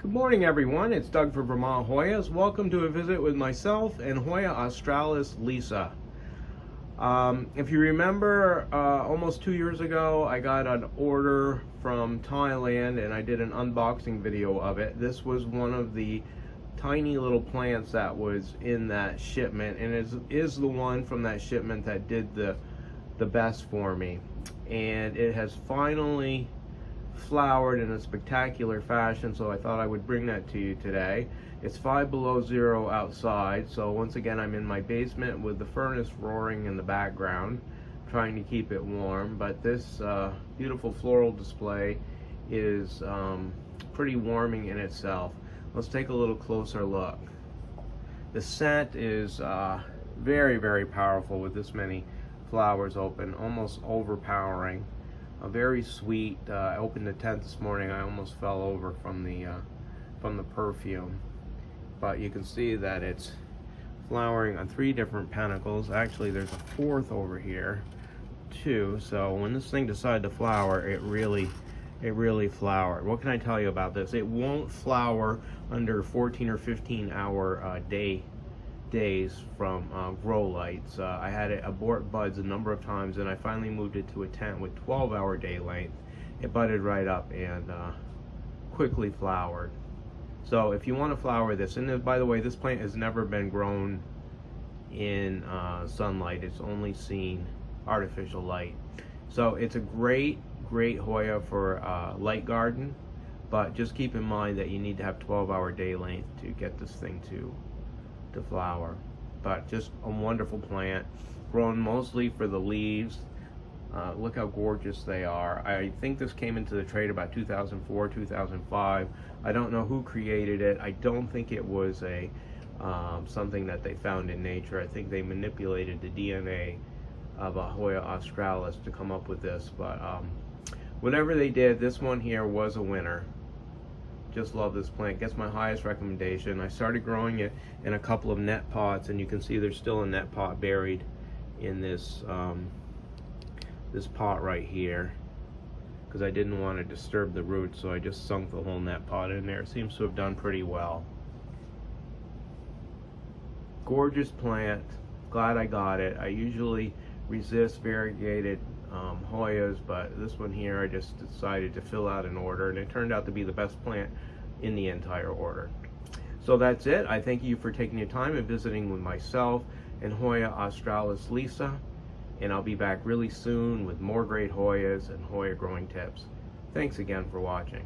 Good morning, everyone. It's Doug for Vermont Hoyas. Welcome to a visit with myself and Hoya australis Lisa. If you remember, almost 2 years ago, I got an order from Thailand and I did an unboxing video of it. This was one of the tiny little plants that was in that shipment, and is the one from that shipment that did the best for me. And it has finally flowered in a spectacular fashion, so I thought I would bring that to you today. It's 5 below zero outside, so once again I'm in my basement with the furnace roaring in the background, trying to keep it warm. But this beautiful floral display is pretty warming in itself. Let's take a little closer look. The scent is very, very powerful with this many flowers open, almost overpowering. Very sweet. I opened the tent this morning. I almost fell over from the perfume. But you can see that it's flowering on 3 different panicles. Actually, there's a 4th over here too. So when this thing decided to flower, it really flowered. What can I tell you about this? It won't flower under 14 or 15 hour days from grow lights. I had it abort buds a number of times, and I finally moved it to a tent with 12-hour day length. It budded right up and quickly flowered. So if you want to flower this, and by the way, this plant has never been grown in sunlight. It's only seen artificial light. So it's a great Hoya for light garden, but just keep in mind that you need to have 12-hour day length to get this thing to flower. But just a wonderful plant, grown mostly for the leaves. Look how gorgeous they are. I think this came into the trade about 2004, 2005. I don't know who created it. I don't think it was a something that they found in nature. I think they manipulated the DNA of a Hoya australis to come up with this. But whatever they did, this one here was a winner. Just love this plant. Gets my highest recommendation. I started growing it in a couple of net pots, and you can see there's still a net pot buried in this this pot right here, because I didn't want to disturb the roots, so I just sunk the whole net pot in there. It seems to have done pretty well. Gorgeous plant. Glad I got it. I usually resist variegated Hoyas, but this one here I just decided to fill out an order, and it turned out to be the best plant in the entire order. So that's it. I thank you for taking your time and visiting with myself and Hoya australis Lisa, and I'll be back really soon with more great Hoyas and Hoya growing tips. Thanks again for watching.